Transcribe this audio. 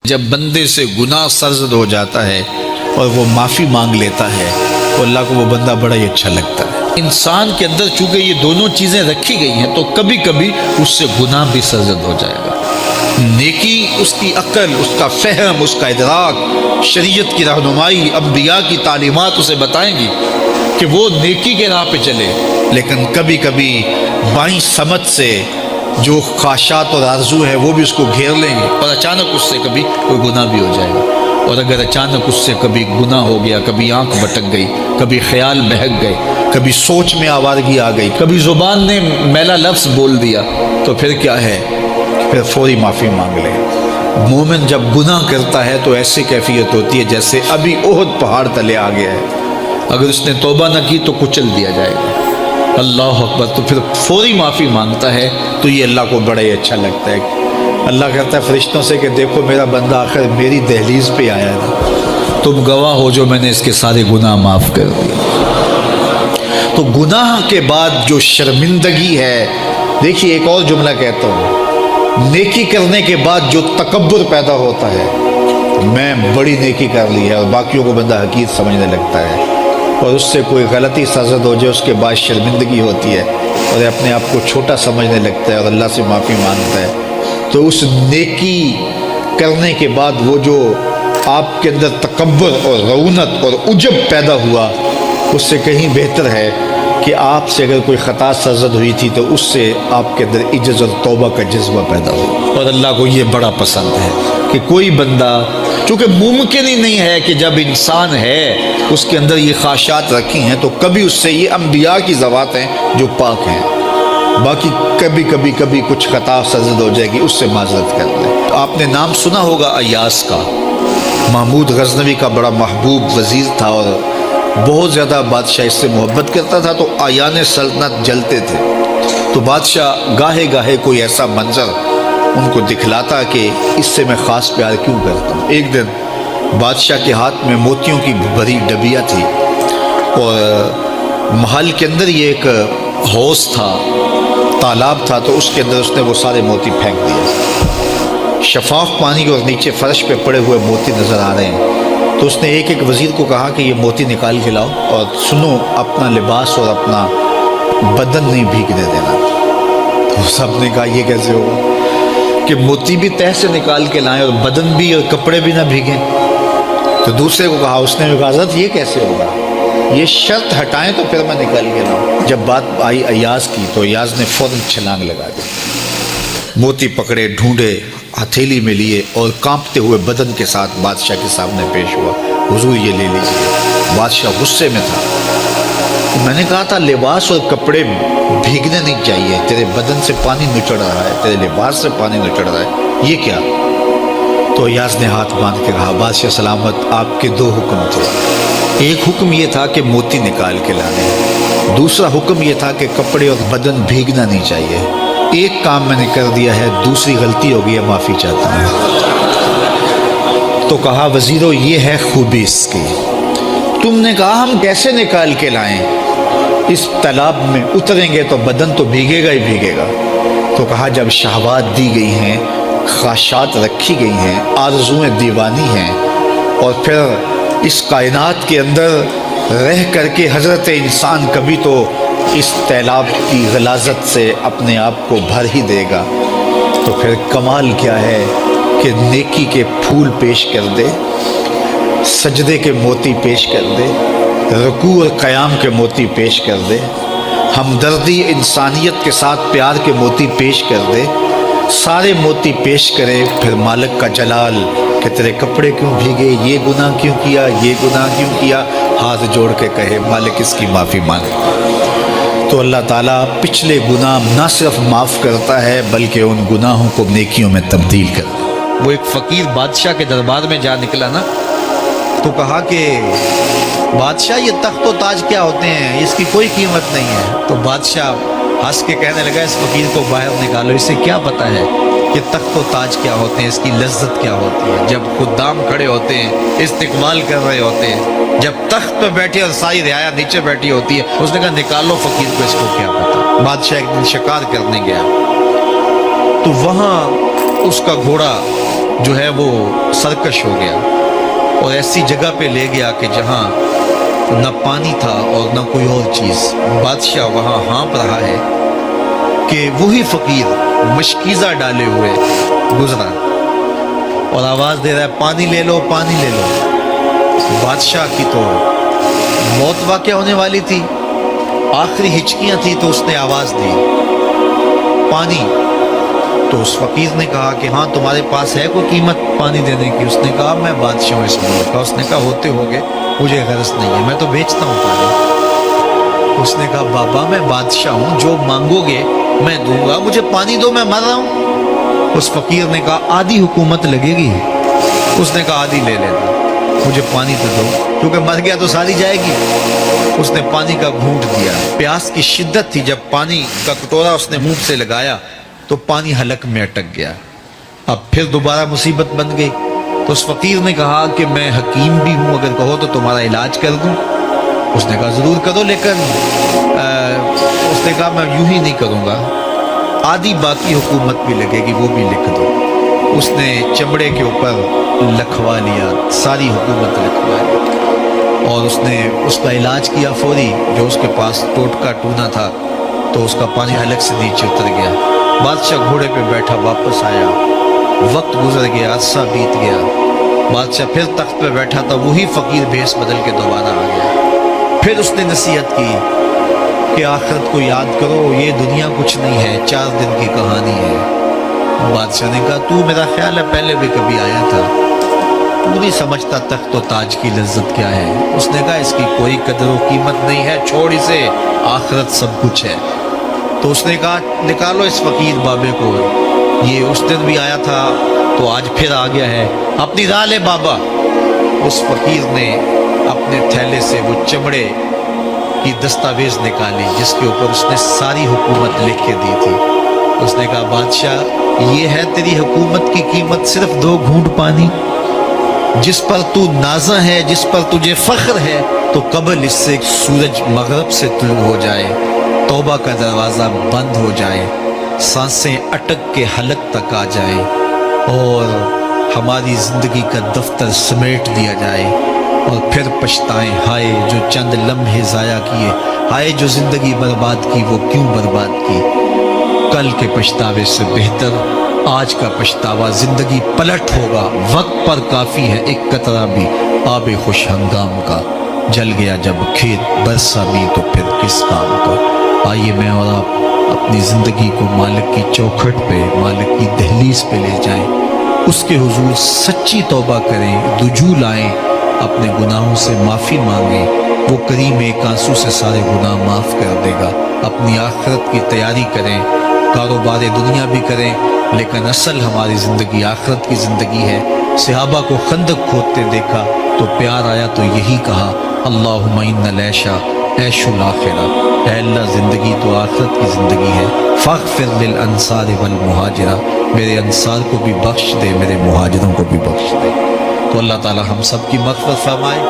جب بندے سے گناہ سرزد ہو جاتا ہے اور وہ معافی مانگ لیتا ہے تو اللہ کو وہ بندہ بڑا ہی اچھا لگتا ہے۔ انسان کے اندر چونکہ یہ دونوں چیزیں رکھی گئی ہیں تو کبھی کبھی اس سے گناہ بھی سرزد ہو جائے گا۔ نیکی اس کی عقل، اس کا فہم، اس کا ادراک، شریعت کی رہنمائی، انبیاء کی تعلیمات اسے بتائیں گی کہ وہ نیکی کے راہ پہ چلے، لیکن کبھی کبھی بائیں سمجھ سے جو خواہشات اور آرزو ہے وہ بھی اس کو گھیر لیں گے اور اچانک اس سے کبھی کوئی گناہ بھی ہو جائے گا۔ اور اگر اچانک اس سے کبھی گناہ ہو گیا، کبھی آنکھ بھٹک گئی، کبھی خیال بہک گئے، کبھی سوچ میں آوارگی آ گئی، کبھی زبان نے میلا لفظ بول دیا، تو پھر کیا ہے؟ پھر فوری معافی مانگ لے۔ مومن جب گناہ کرتا ہے تو ایسی کیفیت ہوتی ہے جیسے ابھی احد پہاڑ تلے آ گیا ہے، اگر اس نے توبہ نہ کی تو کچل دیا جائے گا۔ اللہ اکبر، تو پھر فوری معافی مانگتا ہے تو یہ اللہ کو بڑا ہی اچھا لگتا ہے۔ اللہ کہتا ہے فرشتوں سے کہ دیکھو میرا بندہ آخر میری دہلیز پہ آیا ہے، تم گواہ ہو جو میں نے اس کے سارے گناہ معاف کر دیے۔ تو گناہ کے بعد جو شرمندگی ہے، دیکھیے ایک اور جملہ کہتا ہوں، نیکی کرنے کے بعد جو تکبر پیدا ہوتا ہے، میں بڑی نیکی کر لی ہے، اور باقیوں کو بندہ حقیر سمجھنے لگتا ہے، اور اس سے کوئی غلطی سرزد ہو جائے اس کے بعد شرمندگی ہوتی ہے اور اپنے آپ کو چھوٹا سمجھنے لگتا ہے اور اللہ سے معافی مانگتا ہے، تو اس نیکی کرنے کے بعد وہ جو آپ کے اندر تکبر اور رعونت اور عجب پیدا ہوا، اس سے کہیں بہتر ہے کہ آپ سے اگر کوئی خطا سرزد ہوئی تھی تو اس سے آپ کے اندر عجز اور توبہ کا جذبہ پیدا ہو۔ اور اللہ کو یہ بڑا پسند ہے کہ کوئی بندہ، چونکہ ممکن ہی نہیں ہے کہ جب انسان ہے اس کے اندر یہ خواہشات رکھی ہیں تو کبھی اس سے، یہ انبیاء کی ذوات ہیں جو پاک ہیں، باقی کبھی کچھ خطا سرزد ہو جائے گی، اس سے معذرت کر لیں۔ آپ نے نام سنا ہوگا ایاس کا، محمود غزنوی کا بڑا محبوب وزیر تھا اور بہت زیادہ بادشاہ اس سے محبت کرتا تھا، تو آیان سلطنت جلتے تھے، تو بادشاہ گاہے گاہے کوئی ایسا منظر ان کو دکھلاتا کہ اس سے میں خاص پیار کیوں کرتا ہوں۔ ایک دن بادشاہ کے ہاتھ میں موتیوں کی بھری ڈبیا تھی اور محل کے اندر یہ ایک حوض تھا، تالاب تھا، تو اس کے اندر اس نے وہ سارے موتی پھینک دیے۔ شفاف پانی اور نیچے فرش پہ پڑے ہوئے موتی نظر آ رہے ہیں، تو اس نے ایک وزیر کو کہا کہ یہ موتی نکال کے لاؤ، اور سنو اپنا لباس اور اپنا بدن نہیں بھیگنے دینا۔ تو سب نے کہا یہ کیسے ہوگا کہ موتی بھی تہ سے نکال کے لائیں اور بدن بھی اور کپڑے بھی نہ بھیگیں؟ تو دوسرے کو کہا، اس نے کہا حضرت یہ کیسے ہوگا، یہ شرط ہٹائیں تو پھر میں نکال کے لاؤں۔ جب بات آئی ایاز کی تو ایاز نے فوراً چھلانگ لگا دی، موتی پکڑے، ڈھونڈے، ہتھیلی میں لیے اور کانپتے ہوئے بدن کے ساتھ بادشاہ کے سامنے پیش ہوا۔ حضور یہ لے لیجیے۔ بادشاہ غصے میں تھا، میں نے کہا تھا لباس اور کپڑے بھیگنے نہیں چاہیے، تیرے بدن سے پانی نچڑ رہا ہے، تیرے لباس سے پانی نچڑ رہا ہے، یہ کیا؟ تو ایاز نے ہاتھ باندھ کے کہا، بادشاہ سلامت، آپ کے دو حکم تھے، ایک حکم یہ تھا کہ موتی نکال کے لانے، دوسرا حکم یہ تھا کہ کپڑے اور بدن بھیگنا نہیں چاہیے۔ ایک کام میں نے کر دیا ہے، دوسری غلطی ہو گئی ہے، معافی چاہتا ہوں۔ تو کہا وزیرو یہ ہے خوبی اس کی، تم نے کہا ہم کیسے نکال کے لائیں، اس تالاب میں اتریں گے تو بدن تو بھیگے گا ہی بھیگے گا۔ تو کہا جب شہوات دی گئی ہیں، خواہشات رکھی گئی ہیں، آرزویں دیوانی ہیں، اور پھر اس کائنات کے اندر رہ کر کے حضرت انسان کبھی تو اس تالاب کی غلاظت سے اپنے آپ کو بھر ہی دے گا، تو پھر کمال کیا ہے کہ نیکی کے پھول پیش کر دے، سجدے کے موتی پیش کر دے، رکوع اور قیام کے موتی پیش کر دے، ہمدردی انسانیت کے ساتھ پیار کے موتی پیش کر دے، سارے موتی پیش کرے، پھر مالک کا جلال کہ تیرے کپڑے کیوں بھیگے، یہ گناہ کیوں کیا، یہ گناہ کیوں کیا، ہاتھ جوڑ کے کہے مالک اس کی معافی مانگ، تو اللہ تعالیٰ پچھلے گناہ نہ صرف معاف کرتا ہے بلکہ ان گناہوں کو نیکیوں میں تبدیل کرتا ہے۔ وہ ایک فقیر بادشاہ کے دربار میں جا نکلا نا، تو کہا کہ بادشاہ یہ تخت و تاج کیا ہوتے ہیں، اس کی کوئی قیمت نہیں ہے۔ تو بادشاہ ہنس کے کہنے لگا اس فقیر کو باہر نکالو، اسے کیا پتا ہے کہ تخت و تاج کیا ہوتے ہیں، اس کی لذت کیا ہوتی ہے، جب خدام کھڑے ہوتے ہیں، استقبال کر رہے ہوتے ہیں، جب تخت پہ بیٹھے اور ساری رعایا نیچے بیٹھی ہوتی ہے۔ اس نے کہا نکالو فقیر کو، اس کو کیا پتا۔ بادشاہ ایک دن شکار کرنے گیا تو وہاں اس کا گھوڑا جو ہے وہ سرکش ہو گیا اور ایسی جگہ پہ لے گیا کہ جہاں نہ پانی تھا اور نہ کوئی اور چیز. بادشاہ وہاں ہانپ رہا ہے کہ وہی فقیر مشکیزہ ڈالے ہوئے گزرا اور آواز دے رہا ہے پانی لے لو پانی لے لو. بادشاہ کی تو موت واقع ہونے والی تھی, آخری ہچکیاں تھیں, تو اس نے آواز دی پانی. تو اس فقیر نے کہا کہ ہاں تمہارے پاس ہے کوئی قیمت پانی دینے کی؟ اس نے کہا میں بادشاہ ہوں اس ملک کا. اس نے کہا ہوتے ہوگے, مجھے غرض نہیں ہے, میں تو بیچتا ہوں پانی. اس نے کہا بابا میں بادشاہ ہوں, جو مانگو گے میں دوں گا, مجھے پانی دو, میں مر رہا ہوں. اس فقیر نے کہا آدھی حکومت لگے گی. اس نے کہا آدھی لے لینا, مجھے پانی تو دو, کیونکہ مر گیا تو ساری جائے گی. اس نے پانی کا گھونٹ دیا, پیاس کی شدت تھی, جب پانی کا کٹورا اس نے منہ سے لگایا تو پانی حلق میں اٹک گیا. اب پھر دوبارہ مصیبت بن گئی. تو اس فقیر نے کہا کہ میں حکیم بھی ہوں, اگر کہو تو تمہارا علاج کر دوں. اس نے کہا ضرور کرو, لیکن اس نے کہا میں یوں ہی نہیں کروں گا, آدھی باقی حکومت بھی لگے گی, وہ بھی لکھ دو. اس نے چمڑے کے اوپر لکھوا لیا, ساری حکومت لکھوا لی, اور اس نے اس کا علاج کیا فوری. جو اس کے پاس ٹوٹکا ٹونا تھا تو اس کا پانی حلق سے نیچے اتر گیا. بادشاہ گھوڑے پہ بیٹھا واپس آیا, وقت گزر گیا, عرصہ بیت گیا. بادشاہ پھر تخت پہ بیٹھا تھا, وہی فقیر بھیس بدل کے دوبارہ آ گیا. پھر اس نے نصیحت کی کہ آخرت کو یاد کرو, یہ دنیا کچھ نہیں ہے, 4 دن کی کہانی ہے. بادشاہ نے کہا تو میرا خیال ہے پہلے بھی کبھی آیا تھا, تو نہیں سمجھتا تخت و تاج کی لذت کیا ہے. اس نے کہا اس کی کوئی قدر و قیمت نہیں ہے, چھوڑ اسے, آخرت سب کچھ ہے. تو اس نے کہا نکالو اس فقیر بابے کو, یہ اس دن بھی آیا تھا تو آج پھر آ گیا ہے, اپنی راہ لے بابا. اس فقیر نے اپنے تھیلے سے وہ چمڑے کی دستاویز نکالی جس کے اوپر اس نے ساری حکومت لکھ کے دی تھی. اس نے کہا بادشاہ یہ ہے تیری حکومت کی قیمت, صرف 2 گھونٹ پانی, جس پر تو نازاں ہے, جس پر تجھے فخر ہے, تو قبل اس سے سورج مغرب سے طلوع ہو جائے, توبہ کا دروازہ بند ہو جائے, سانسیں اٹک کے حلق تک آ جائیں, اور ہماری زندگی کا دفتر سمیٹ دیا جائے, اور پھر پچھتائیں ہائے جو چند لمحے ضائع کیے, ہائے جو زندگی برباد کی وہ کیوں برباد کی. کل کے پچھتاوے سے بہتر آج کا پچھتاوا زندگی پلٹ ہوگا. وقت پر کافی ہے ایک قطرہ بھی آب خوش ہنگام کا, جل گیا جب کھیت برسا بھی تو پھر کس کام کا. آئیے میں اور آپ اپنی زندگی کو مالک کی چوکھٹ پہ, مالک کی دہلیز پہ لے جائیں, اس کے حضور سچی توبہ کریں, رجوع لائیں, اپنے گناہوں سے معافی مانگیں. وہ کریم ایک آنسو سے سارے گناہ معاف کر دے گا. اپنی آخرت کی تیاری کریں, کاروبار دنیا بھی کریں, لیکن اصل ہماری زندگی آخرت کی زندگی ہے. صحابہ کو خندق کھودتے دیکھا تو پیار آیا تو یہی کہا اللہم ان العیش عیش الآخرہ, اے اللہ زندگی تو آخرت کی زندگی ہے. فاغفر للانصار والمہاجرہ, میرے انصار کو بھی بخش دے, میرے مہاجروں کو بھی بخش دے. تو اللہ تعالی ہم سب کی مغفرت فرمائے.